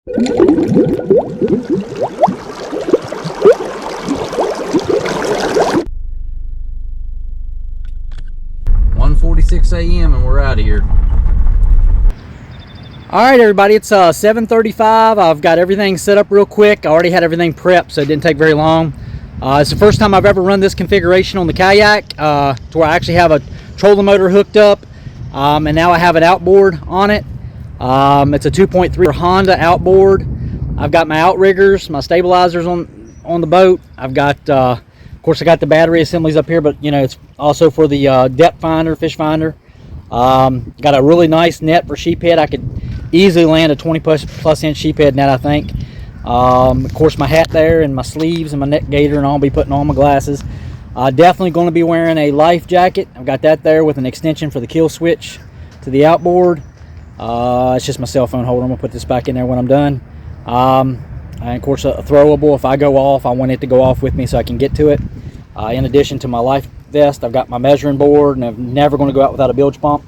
.46 a.m. and we're out of here. Alright everybody, it's 7:35. I've got everything set up real quick. I already had everything prepped, so it didn't take very long. It's the first time I've ever run this configuration on the Kayak, to where I actually have a trolling motor hooked up, and now I have an outboard on it. It's a 2.3 Honda outboard. I've got my outriggers, my stabilizers on the boat. I've got, of course, I got the battery assemblies up here, but you know, it's also for the depth finder, fish finder. Got a really nice net for sheephead. I could easily land a 20 plus inch sheephead net, I think. Of course, my hat there and my sleeves and my neck gaiter, and I'll be putting on my glasses. Definitely going to be wearing a life jacket. I've got that there with an extension for the kill switch to the outboard. It's just my cell phone holder. I'm gonna put this back in there when I'm done. And of course, a throwable. If I go off, I want it to go off with me so I can get to it. In addition to my life vest, I've got my measuring board, and I'm never going to go out without a bilge pump.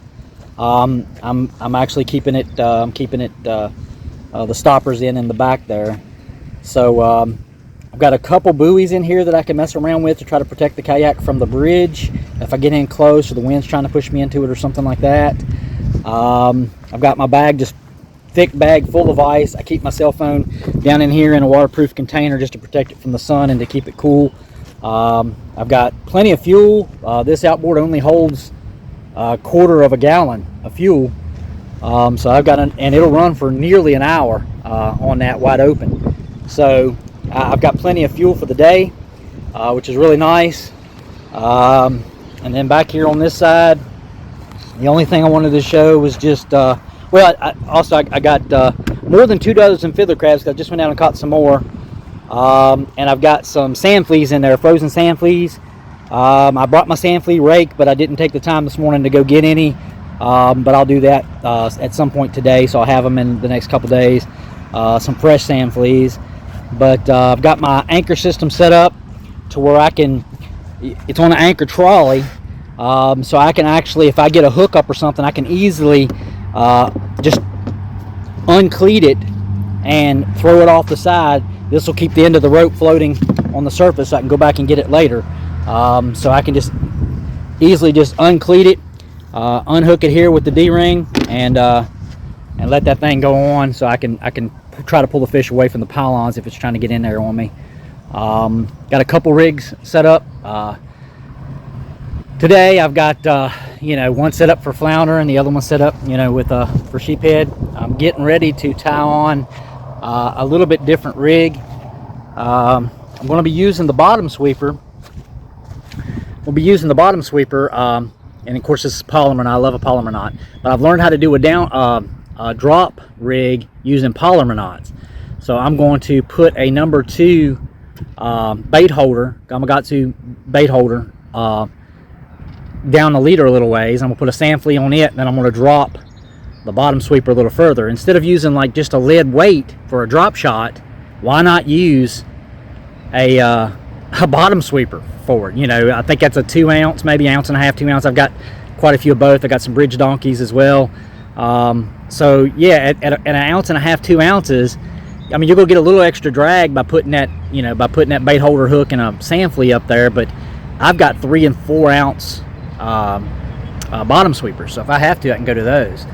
I'm actually keeping it. The stoppers in the back there. So I've got a couple buoys in here that I can mess around with to try to protect the Kayak from the bridge if I get in close or the wind's trying to push me into it or something like that. I've got my bag, just thick bag full of ice. I keep my cell phone down in here in a waterproof container just to protect it from the sun and to keep it cool. I've got plenty of fuel. This outboard only holds a quarter of a gallon of fuel. So I've got and it'll run for nearly an hour on that wide open. So I've got plenty of fuel for the day, which is really nice. And then back here on this side, the only thing I wanted to show was just, well, I got more than 2 dozen fiddler crabs, because I just went out and caught some more. And I've got some sand fleas in there, frozen sand fleas. I brought my sand flea rake, but I didn't take the time this morning to go get any. But I'll do that at some point today, so I'll have them in the next couple days. Some fresh sand fleas. But I've got my anchor system set up to where I can, it's on an anchor trolley, so I can actually, if I get a hookup or something, I can easily just uncleat it and throw it off the side. This will keep the end of the rope floating on the surface, so I can go back and get it later. So I can just easily just uncleat it, unhook it here with the D-ring, and let that thing go on, so I can try to pull the fish away from the pylons if it's trying to get in there on me. Got a couple rigs set up. Today I've got one set up for flounder and the other one set up with for sheephead. I'm getting ready to tie on a little bit different rig. I'm going to be using the bottom sweeper. We'll be using the bottom sweeper, and of course this is polymer knot. I love a polymer knot, but I've learned how to do a drop rig using polymer knots. So I'm going to put a number 2 bait holder, Gamakatsu bait holder, down the leader a little ways. I'm gonna put a sand flea on it, and then I'm gonna drop the bottom sweeper a little further. Instead of using like just a lead weight for a drop shot, why not use a bottom sweeper for it? I think that's a 2 ounce, maybe 1.5 ounces, 2 ounce. I've got quite a few of both. I got some bridge donkeys as well. So yeah, at 1.5 ounces, 2 ounces, I mean, you're gonna get a little extra drag by putting that, bait holder hook and a sand flea up there. But I've got 3 and 4 ounce bottom sweepers, so if I have to, I can go to those.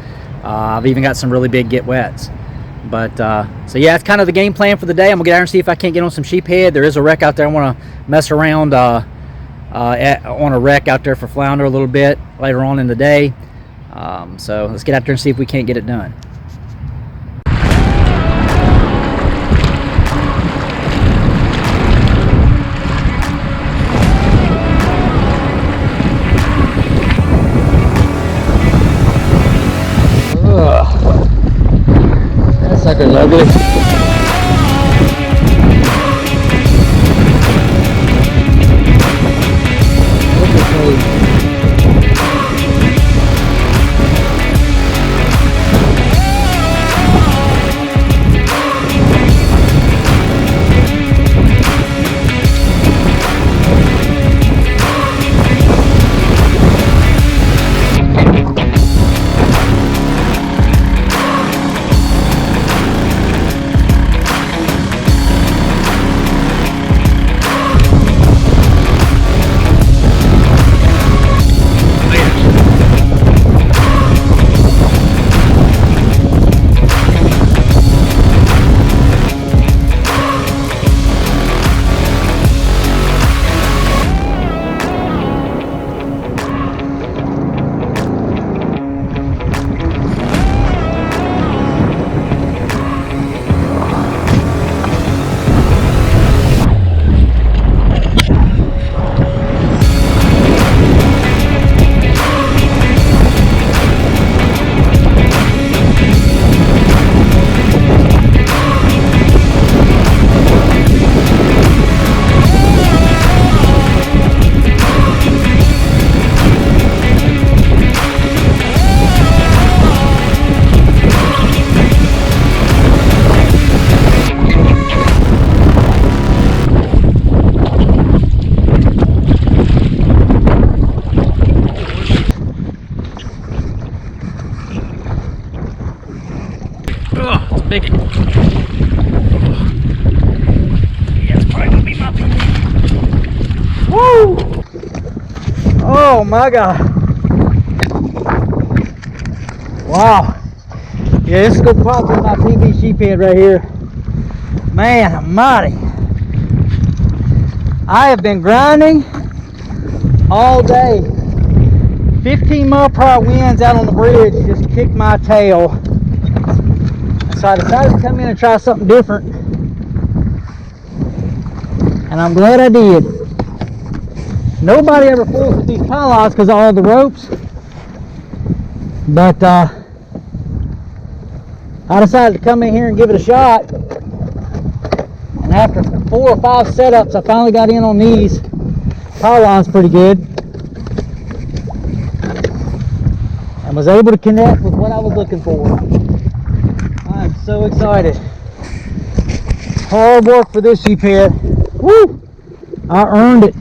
I've even got some really big get wets. But so yeah, that's kind of the game plan for the day. I'm gonna get out and see if I can't get on some sheephead. There is a wreck out there. I want to mess around on a wreck out there for flounder a little bit later on in the day. So let's get out there and see if we can't get it done. That sucker's ugly. bigot. Yeah, it's probably gonna be my PB. Woo! Oh my God. Wow. Yeah, this is gonna probably be my PB sheephead right here. Man almighty. I have been grinding all day. 15-mile-per-hour winds out on the bridge just kicked my tail. So I decided to come in and try something different. And I'm glad I did. Nobody ever fools with these pylons because of all the ropes. But I decided to come in here and give it a shot. And after 4 or 5 setups, I finally got in on these pylons pretty good. And was able to connect with what I was looking for. I'm so excited. Hard work for this sheephead. Woo! I earned it.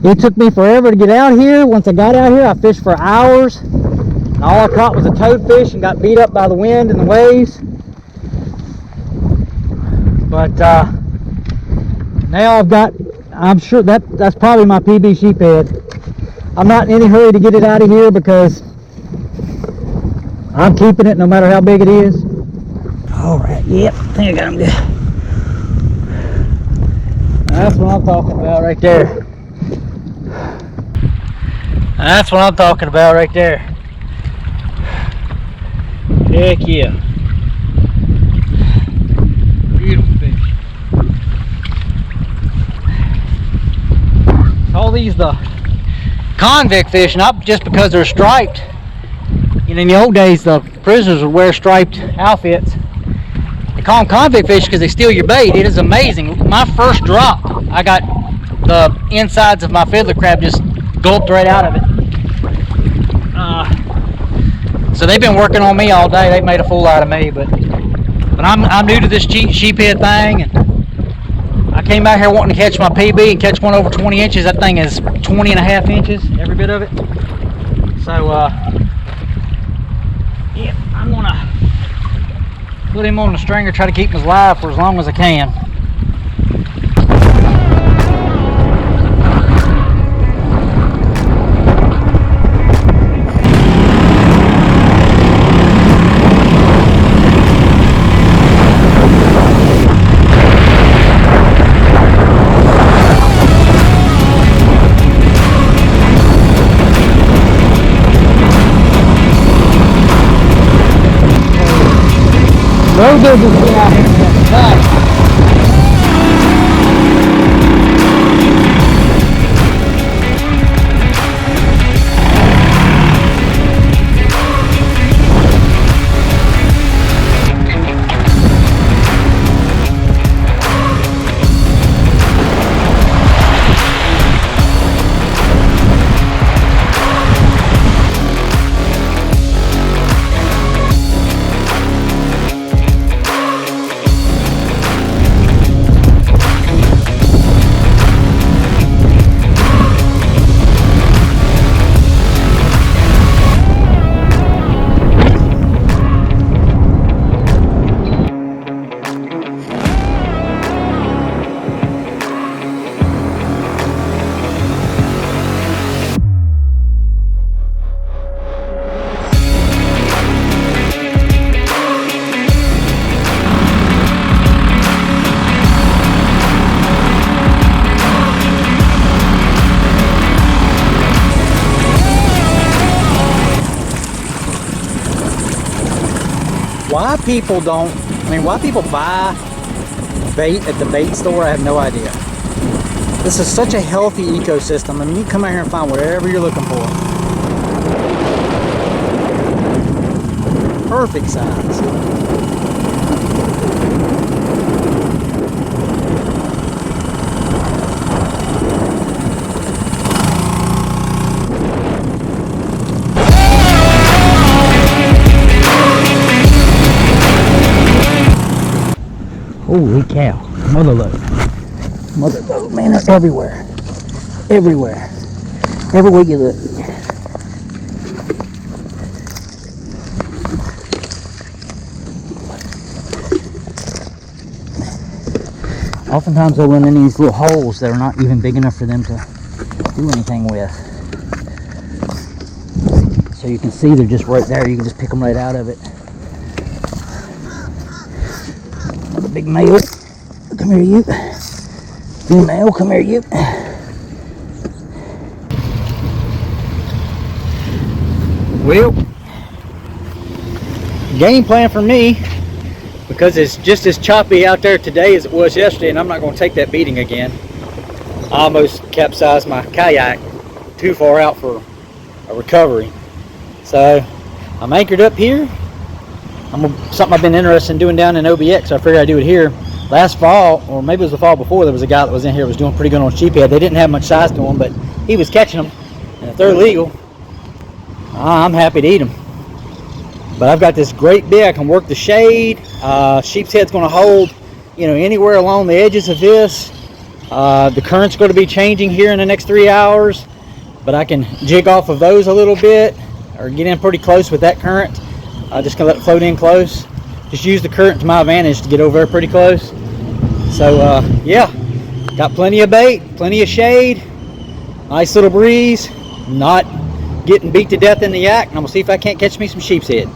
It took me forever to get out here. Once I got out here, I fished for hours. And all I caught was a toadfish and got beat up by the wind and the waves. But now I'm sure that's probably my PB sheephead. I'm not in any hurry to get it out of here because I'm keeping it no matter how big it is. All right, yep, I think I got him good. That's what I'm talking about right there. That's what I'm talking about right there. Heck yeah. Beautiful fish. All these the convict fish, not just because they're striped. You know, in the old days, the prisoners would wear striped outfits. They call them convict fish because they steal your bait. It is amazing. My first drop, I got the insides of my fiddler crab just gulped right out of it. So they've been working on me all day. They made a fool out of me, but I'm new to this sheephead thing, and I came out here wanting to catch my PB and catch one over 20 inches. That thing is 20 and a half inches, every bit of it. So yeah, I'm gonna put him on the stringer, try to keep him alive for as long as I can. No business being out here today. Why people why people buy bait at the bait store, I have no idea. This is such a healthy ecosystem. I mean, you can come out here and find whatever you're looking for. Perfect size. Holy cow, mother load, man, they're everywhere, everywhere you look. Oftentimes they'll run in these little holes that are not even big enough for them to do anything with. So you can see they're just right there. You can just pick them right out of it. Another big male. Come here, you. Female, come here, you. Well, game plan for me, because it's just as choppy out there today as it was yesterday, and I'm not going to take that beating again. I almost capsized my kayak too far out for a recovery. So I'm anchored up here. Something I've been interested in doing down in OBX, so I figured I'd do it here. Last fall, or maybe it was the fall before, there was a guy that was in here that was doing pretty good on sheephead. They didn't have much size to them, but he was catching them, and if they're legal, I'm happy to eat them. But I've got this great bit. I can work the shade. Sheepshead's going to hold, anywhere along the edges of this. The current's going to be changing here in the next 3 hours, but I can jig off of those a little bit, or get in pretty close with that current. Just gonna let it float in close. Just use the current to my advantage to get over there pretty close. So yeah, got plenty of bait, plenty of shade, nice little breeze, not getting beat to death in the yak, and I'm gonna see if I can't catch me some sheepshead.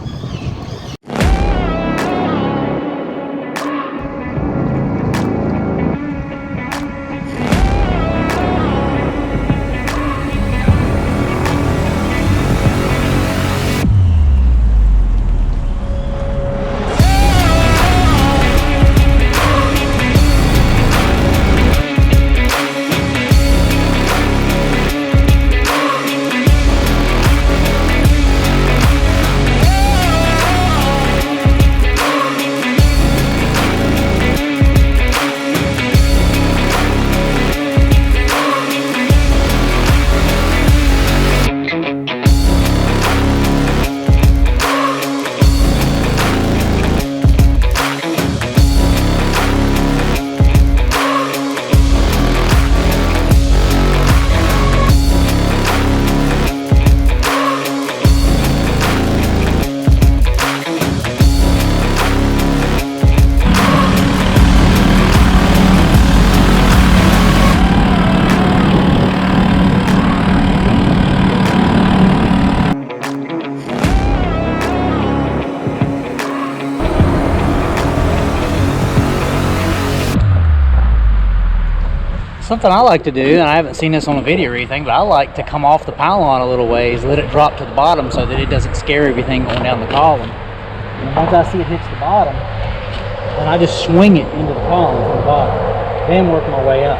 Something I like to do, and I haven't seen this on a video or anything, but I like to come off the pylon a little ways, let it drop to the bottom so that it doesn't scare everything going down the column. And once I see it hits the bottom, then I just swing it into the column from the bottom, then work my way up.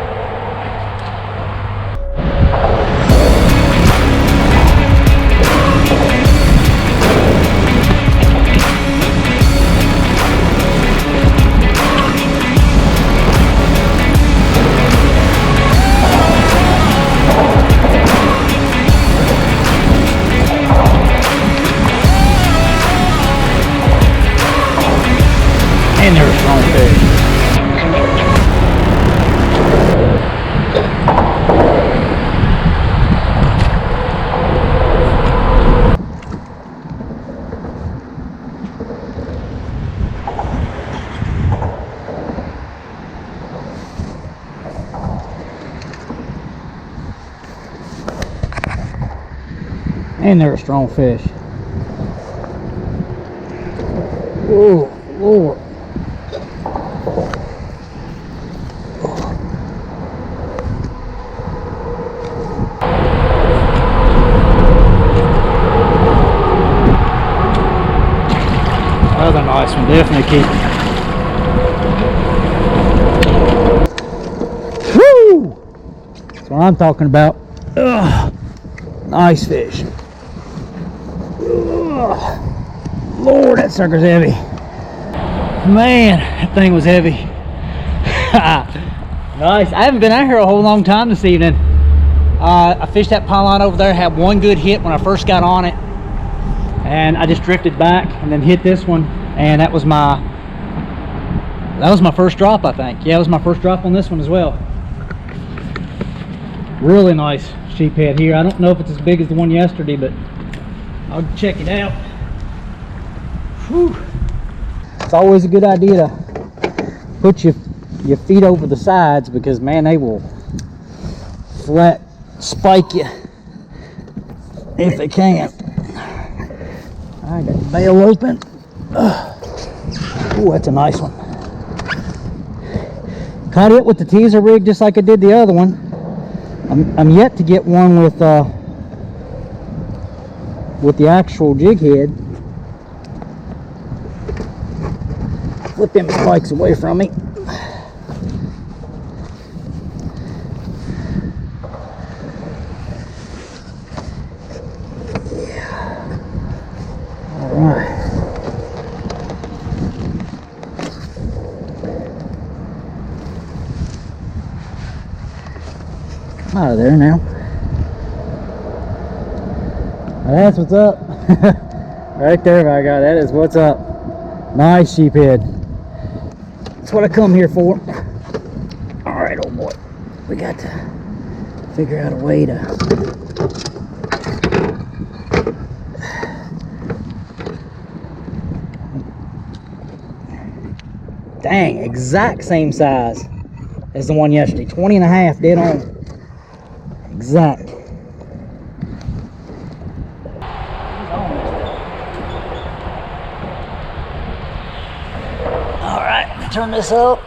And they're a strong fish. And they're a strong fish. Oh, Lord. Another nice one, definitely keep it. Woo! That's what I'm talking about. Ugh. Nice fish. Ugh. Lord, that sucker's heavy. Man, that thing was heavy. Nice. I haven't been out here a whole long time this evening. I fished that pylon over there, had one good hit when I first got on it, and I just drifted back and then hit this one, and that was my first drop, I think. Yeah, it was my first drop on this one as well. Really nice sheephead here. I don't know if it's as big as the one yesterday, but I'll check it out. Whew. It's always a good idea to put your your feet over the sides, because man, they will flat spike you if they can. I got the bail open. Oh, that's a nice one. Caught it with the teaser rig just like I did the other one. I'm yet to get one with the actual jig head. Flip them spikes away from me. Alright. Come out of there now. That's what's up. Right there, my guy. That is what's up. Nice sheephead. That's what I come here for. Alright, old boy. We got to figure out a way to... Dang, exact same size as the one yesterday. 20 and a half, dead on. Exact. Alright, turn this up.